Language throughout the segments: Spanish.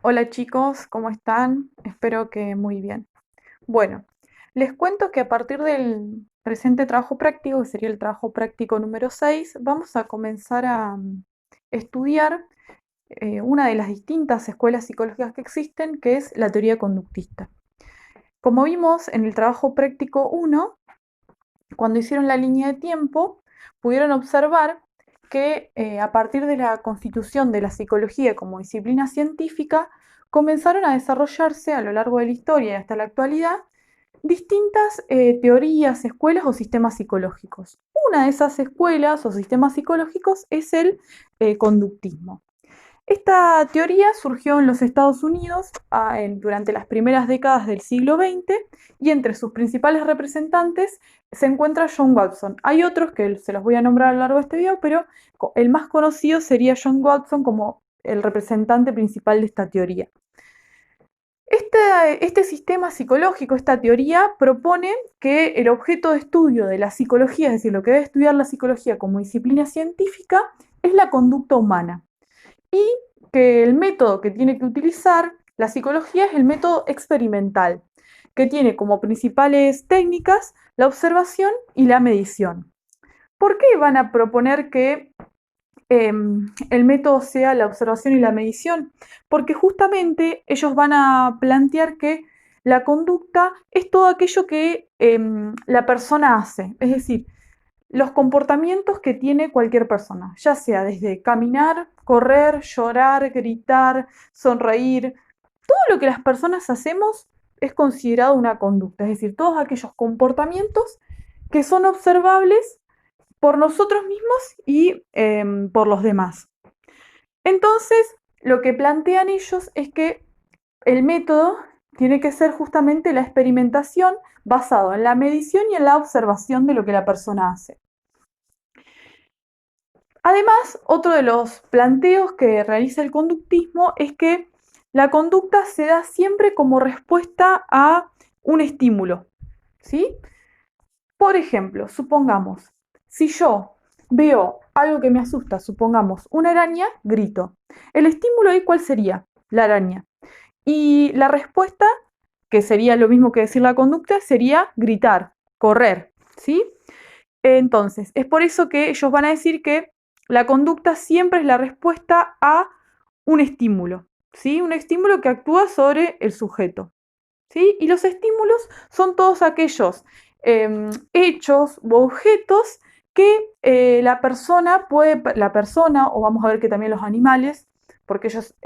Hola chicos, ¿cómo están? Espero que muy bien. Bueno, les cuento que a partir del presente trabajo práctico, que sería el trabajo práctico número 6, vamos a comenzar a estudiar una de las distintas escuelas psicológicas que existen, que es la teoría conductista. Como vimos en el trabajo práctico 1, cuando hicieron la línea de tiempo, pudieron observar que a partir de la constitución de la psicología como disciplina científica, comenzaron a desarrollarse a lo largo de la historia y hasta la actualidad distintas teorías, escuelas o sistemas psicológicos. Una de esas escuelas o sistemas psicológicos es el conductismo. Esta teoría surgió en los Estados Unidos durante las primeras décadas del siglo XX y entre sus principales representantes se encuentra John Watson. Hay otros que se los voy a nombrar a lo largo de este video, pero el más conocido sería John Watson como el representante principal de esta teoría. Este sistema psicológico, esta teoría, propone que el objeto de estudio de la psicología, es decir, lo que debe estudiar la psicología como disciplina científica, es la conducta humana. Y que el método que tiene que utilizar la psicología es el método experimental, que tiene como principales técnicas la observación y la medición. ¿Por qué van a proponer que el método sea la observación y la medición? Porque justamente ellos van a plantear que la conducta es todo aquello que la persona hace, es decir, los comportamientos que tiene cualquier persona, ya sea desde caminar, correr, llorar, gritar, sonreír, todo lo que las personas hacemos es considerado una conducta, es decir, todos aquellos comportamientos que son observables por nosotros mismos y por los demás. Entonces, lo que plantean ellos es que el método tiene que ser justamente la experimentación basado en la medición y en la observación de lo que la persona hace. Además, otro de los planteos que realiza el conductismo es que la conducta se da siempre como respuesta a un estímulo, ¿sí? Por ejemplo, supongamos, si yo veo algo que me asusta, supongamos una araña, grito. El estímulo ahí, ¿cuál sería? La araña. Y la respuesta, que sería lo mismo que decir la conducta, sería gritar, correr, ¿sí? Entonces, es por eso que ellos van a decir que la conducta siempre es la respuesta a un estímulo, ¿sí? Un estímulo que actúa sobre el sujeto, ¿sí? Y los estímulos son todos aquellos hechos u objetos que la persona, o vamos a ver que también los animales, porque ellos,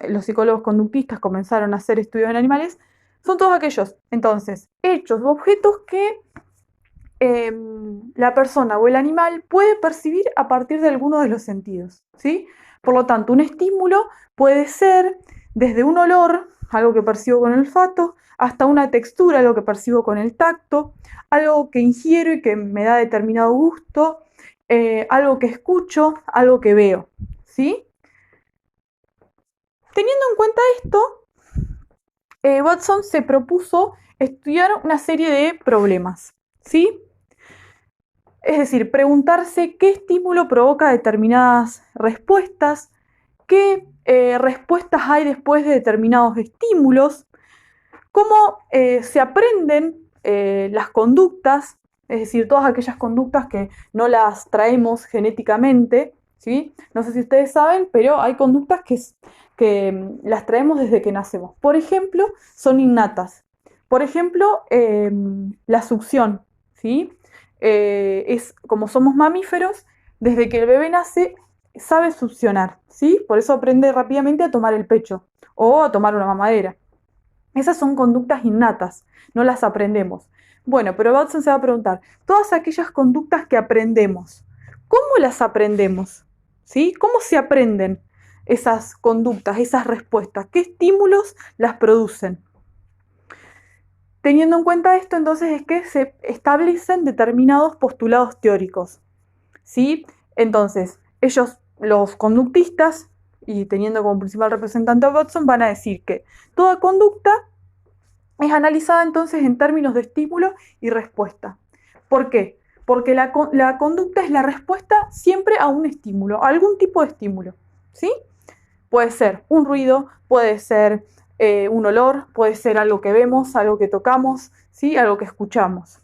los psicólogos conductistas comenzaron a hacer estudios en animales, son todos aquellos, entonces, hechos u objetos que la persona o el animal puede percibir a partir de alguno de los sentidos, ¿sí? Por lo tanto, un estímulo puede ser desde un olor, algo que percibo con el olfato, hasta una textura, algo que percibo con el tacto, algo que ingiero y que me da determinado gusto, algo que escucho, algo que veo, ¿sí? Teniendo en cuenta esto, Watson se propuso estudiar una serie de problemas, ¿sí? Es decir, preguntarse qué estímulo provoca determinadas respuestas, qué respuestas hay después de determinados estímulos, cómo se aprenden las conductas, es decir, todas aquellas conductas que no las traemos genéticamente, ¿sí? No sé si ustedes saben, pero hay conductas que las traemos desde que nacemos. Por ejemplo, son innatas. Por ejemplo, la succión, ¿sí? Es como somos mamíferos, desde que el bebé nace sabe succionar, ¿sí? Por eso aprende rápidamente a tomar el pecho o a tomar una mamadera. Esas son conductas innatas, no las aprendemos. Bueno, pero Watson se va a preguntar, todas aquellas conductas que aprendemos, ¿cómo las aprendemos? ¿Sí? ¿Cómo se aprenden esas conductas, esas respuestas? ¿Qué estímulos las producen? Teniendo en cuenta esto, entonces es que se establecen determinados postulados teóricos, ¿sí? Entonces, ellos, los conductistas, y teniendo como principal representante a Watson, van a decir que toda conducta es analizada entonces en términos de estímulo y respuesta. ¿Por qué? Porque la conducta es la respuesta siempre a un estímulo, a algún tipo de estímulo, ¿sí? Puede ser un ruido, puede ser un olor, puede ser algo que vemos, algo que tocamos, ¿sí? Algo que escuchamos.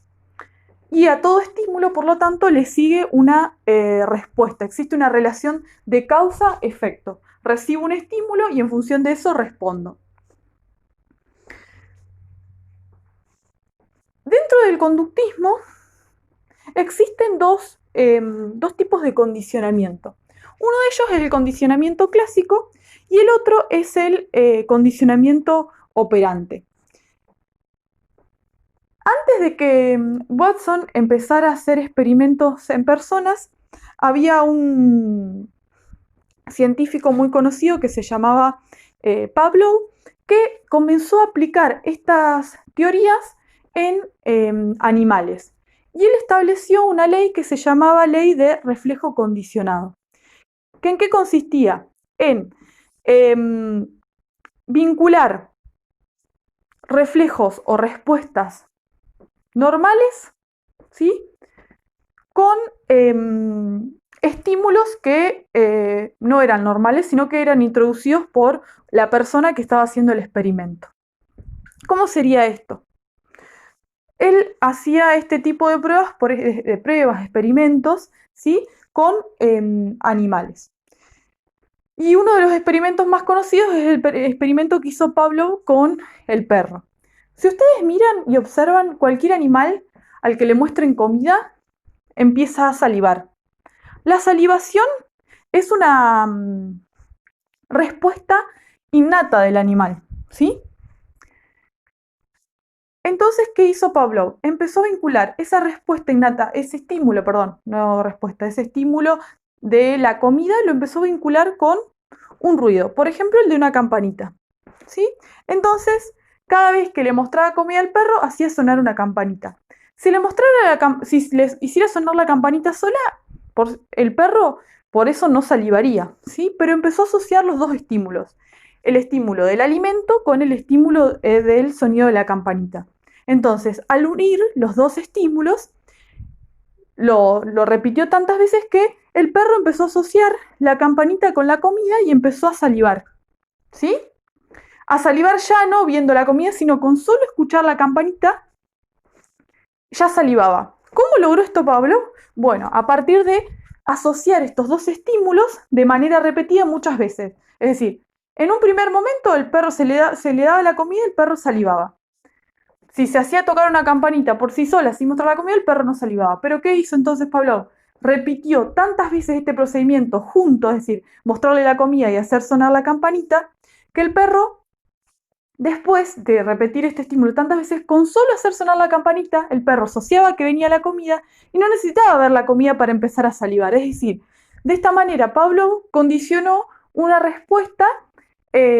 Y a todo estímulo, por lo tanto, le sigue una respuesta. Existe una relación de causa-efecto. Recibo un estímulo y en función de eso respondo. Dentro del conductismo existen dos tipos de condicionamiento. Uno de ellos es el condicionamiento clásico y el otro es el condicionamiento operante. Antes de que Watson empezara a hacer experimentos en personas, había un científico muy conocido que se llamaba Pavlov, que comenzó a aplicar estas teorías en animales. Y él estableció una ley que se llamaba ley de reflejo condicionado. ¿En qué consistía? En vincular reflejos o respuestas normales, ¿sí? Con estímulos que no eran normales, sino que eran introducidos por la persona que estaba haciendo el experimento. ¿Cómo sería esto? Él hacía este tipo de pruebas, experimentos, ¿sí? Con animales. Y uno de los experimentos más conocidos es el experimento que hizo Pavlov con el perro. Si ustedes miran y observan cualquier animal al que le muestren comida, empieza a salivar. La salivación es una respuesta innata del animal, ¿sí? Entonces, ¿qué hizo Pavlov? Empezó a vincular esa respuesta innata, ese estímulo de la comida, lo empezó a vincular con un ruido, por ejemplo, el de una campanita, ¿sí? Entonces, cada vez que le mostraba comida al perro, hacía sonar una campanita. Si les hiciera sonar la campanita sola, el perro por eso no salivaría, ¿sí? Pero empezó a asociar los dos estímulos, el estímulo del alimento con el estímulo del sonido de la campanita. Entonces, al unir los dos estímulos, lo repitió tantas veces que el perro empezó a asociar la campanita con la comida y empezó a salivar, ¿sí? A salivar ya no viendo la comida, sino con solo escuchar la campanita, ya salivaba. ¿Cómo logró esto Pavlov? Bueno, a partir de asociar estos dos estímulos de manera repetida muchas veces. Es decir, en un primer momento el perro se le daba la comida y el perro salivaba. Si se hacía tocar una campanita por sí sola sin mostrar la comida, el perro no salivaba. ¿Pero qué hizo entonces Pavlov? Repitió tantas veces este procedimiento junto, es decir, mostrarle la comida y hacer sonar la campanita, que el perro, después de repetir este estímulo tantas veces, con solo hacer sonar la campanita, el perro asociaba que venía la comida y no necesitaba ver la comida para empezar a salivar. Es decir, de esta manera Pavlov condicionó una respuesta que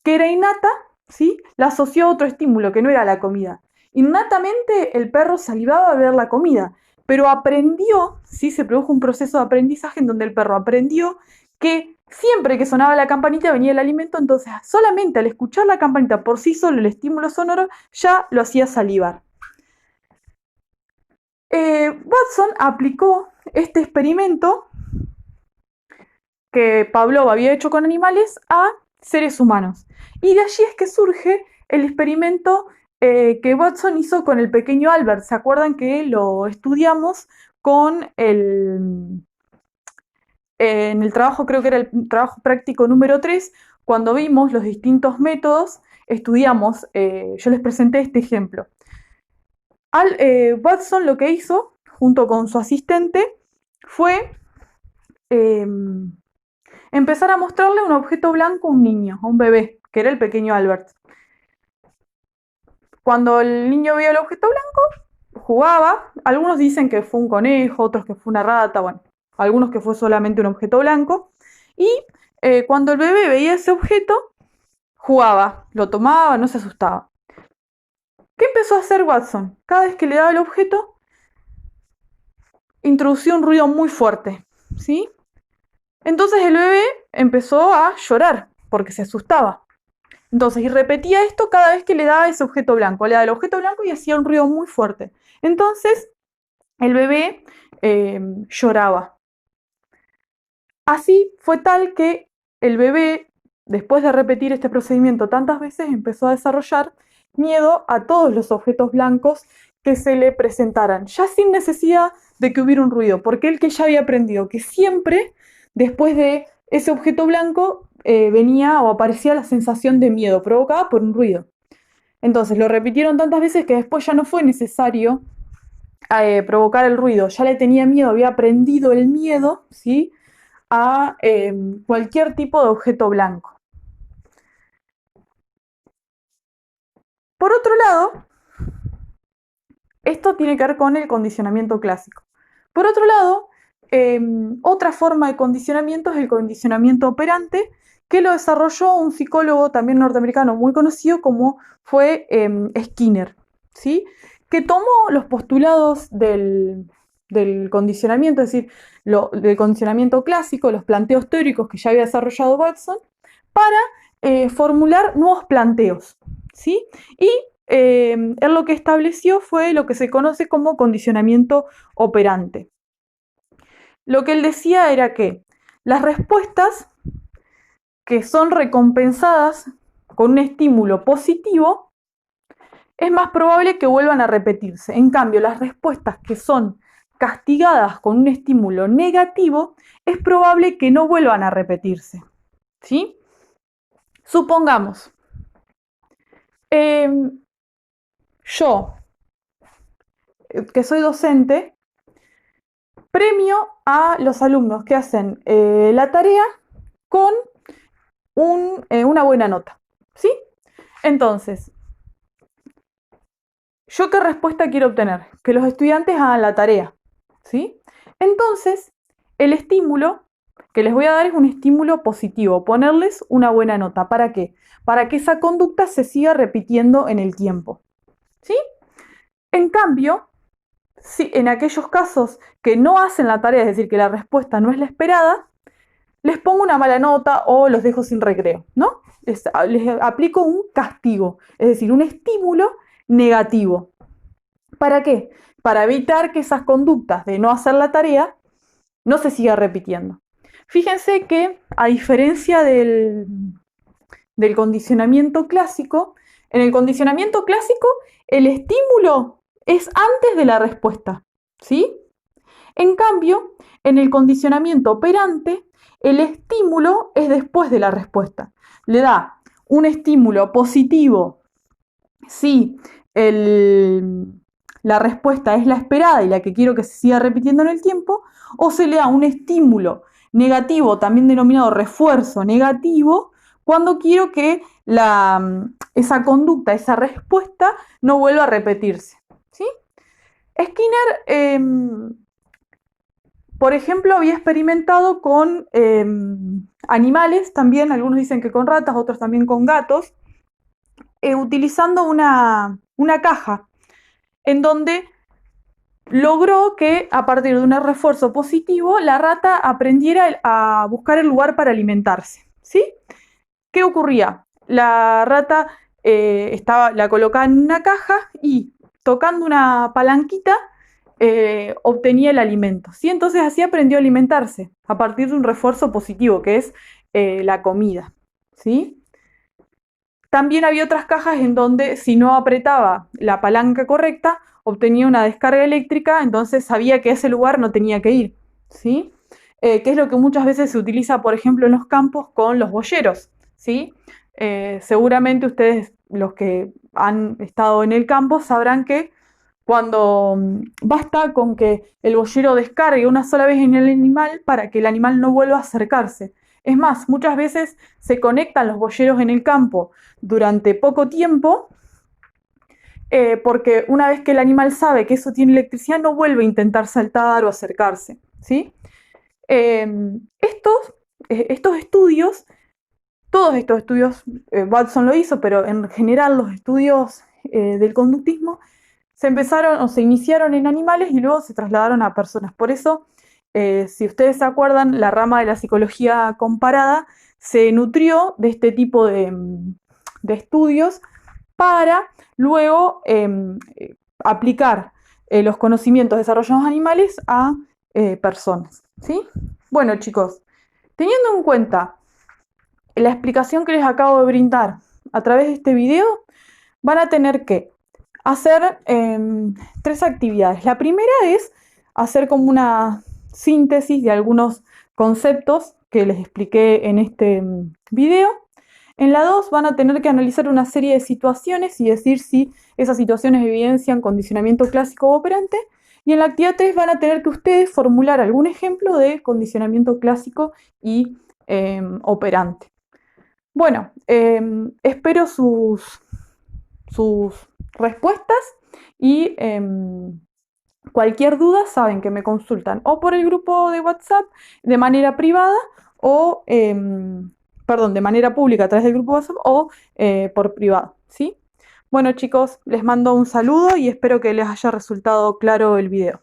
era innata, ¿sí? La asoció a otro estímulo que no era la comida. Innatamente el perro salivaba al ver la comida, pero aprendió, ¿sí? Se produjo un proceso de aprendizaje en donde el perro aprendió que siempre que sonaba la campanita venía el alimento, entonces solamente al escuchar la campanita por sí solo el estímulo sonoro ya lo hacía salivar. Watson aplicó este experimento que Pavlov había hecho con animales a seres humanos. Y de allí es que surge el experimento que Watson hizo con el pequeño Albert. ¿Se acuerdan que lo estudiamos con en el trabajo, creo que era el trabajo práctico número 3, cuando vimos los distintos métodos, estudiamos, yo les presenté este ejemplo. Watson lo que hizo, junto con su asistente, fue empezar a mostrarle un objeto blanco a un niño, a un bebé, que era el pequeño Albert. Cuando el niño veía el objeto blanco, jugaba. Algunos dicen que fue un conejo, otros que fue una rata, bueno, algunos que fue solamente un objeto blanco. Y cuando el bebé veía ese objeto, jugaba, lo tomaba, no se asustaba. ¿Qué empezó a hacer Watson? Cada vez que le daba el objeto, introducía un ruido muy fuerte, ¿sí? Entonces el bebé empezó a llorar porque se asustaba. Entonces, y repetía esto cada vez que le daba ese objeto blanco. Le daba el objeto blanco y hacía un ruido muy fuerte. Entonces, el bebé lloraba. Así fue tal que el bebé después de repetir este procedimiento tantas veces, empezó a desarrollar miedo a todos los objetos blancos que se le presentaran, ya sin necesidad de que hubiera un ruido, porque él que ya había aprendido que siempre después de ese objeto blanco venía o aparecía la sensación de miedo provocada por un ruido. Entonces lo repitieron tantas veces que después ya no fue necesario provocar el ruido, ya le tenía miedo, había aprendido el miedo, ¿sí?, a cualquier tipo de objeto blanco. Por otro lado, esto tiene que ver con el condicionamiento clásico. Por otro lado, otra forma de condicionamiento es el condicionamiento operante, que lo desarrolló un psicólogo también norteamericano muy conocido como fue Skinner, ¿sí?, que tomó los postulados del condicionamiento, es decir, del condicionamiento clásico, los planteos teóricos que ya había desarrollado Watson, para formular nuevos planteos, ¿sí? Y él lo que estableció fue lo que se conoce como condicionamiento operante. Lo que él decía era que las respuestas que son recompensadas con un estímulo positivo es más probable que vuelvan a repetirse. En cambio, las respuestas que son castigadas con un estímulo negativo es probable que no vuelvan a repetirse, ¿sí? Supongamos, yo, que soy docente, premio a los alumnos que hacen la tarea con una buena nota, ¿sí? Entonces, ¿yo qué respuesta quiero obtener? Que los estudiantes hagan la tarea, ¿sí? Entonces, el estímulo que les voy a dar es un estímulo positivo, ponerles una buena nota. ¿Para qué? Para que esa conducta se siga repitiendo en el tiempo, ¿sí? En cambio, si en aquellos casos que no hacen la tarea, es decir, que la respuesta no es la esperada, les pongo una mala nota o los dejo sin recreo, ¿no? Les aplico un castigo, es decir, un estímulo negativo. ¿Para qué? Para evitar que esas conductas de no hacer la tarea no se sigan repitiendo. Fíjense que, a diferencia del condicionamiento clásico, en el condicionamiento clásico el estímulo es antes de la respuesta, ¿sí? En cambio, en el condicionamiento operante, el estímulo es después de la respuesta. Le da un estímulo positivo si la respuesta es la esperada y la que quiero que se siga repitiendo en el tiempo, o se le da un estímulo negativo, también denominado refuerzo negativo, cuando quiero que esa conducta, esa respuesta, no vuelva a repetirse, ¿sí? Skinner, por ejemplo, había experimentado con animales también, algunos dicen que con ratas, otros también con gatos, utilizando una caja en donde logró que, a partir de un refuerzo positivo, la rata aprendiera a buscar el lugar para alimentarse, ¿sí? ¿Qué ocurría? La rata la colocaba en una caja y, tocando una palanquita, obtenía el alimento, ¿sí? Entonces así aprendió a alimentarse, a partir de un refuerzo positivo, que es la comida, ¿sí? También había otras cajas en donde, si no apretaba la palanca correcta, obtenía una descarga eléctrica, entonces sabía que a ese lugar no tenía que ir, ¿sí? Que es lo que muchas veces se utiliza, por ejemplo, en los campos con los boyeros, ¿sí? Seguramente ustedes, los que han estado en el campo, sabrán que cuando basta con que el boyero descargue una sola vez en el animal para que el animal no vuelva a acercarse. Es más, muchas veces se conectan los boyeros en el campo durante poco tiempo, porque una vez que el animal sabe que eso tiene electricidad, no vuelve a intentar saltar o acercarse, ¿sí? Estos estudios, todos estos estudios, Watson lo hizo, pero en general los estudios del conductismo se iniciaron en animales y luego se trasladaron a personas. Por eso, si ustedes se acuerdan, la rama de la psicología comparada se nutrió de este tipo de estudios para luego aplicar los conocimientos desarrollados en animales a personas, ¿sí? Bueno, chicos, teniendo en cuenta la explicación que les acabo de brindar a través de este video, van a tener que hacer 3 actividades. La primera es hacer como una síntesis de algunos conceptos que les expliqué en este video. En la 2 van a tener que analizar una serie de situaciones y decir si esas situaciones evidencian condicionamiento clásico o operante. Y en la actividad 3 van a tener que ustedes formular algún ejemplo de condicionamiento clásico y operante. Bueno, espero sus respuestas y cualquier duda saben que me consultan o por el grupo de WhatsApp de manera privada o, perdón, de manera pública a través del grupo de WhatsApp o por privado, ¿sí? Bueno chicos, les mando un saludo y espero que les haya resultado claro el video.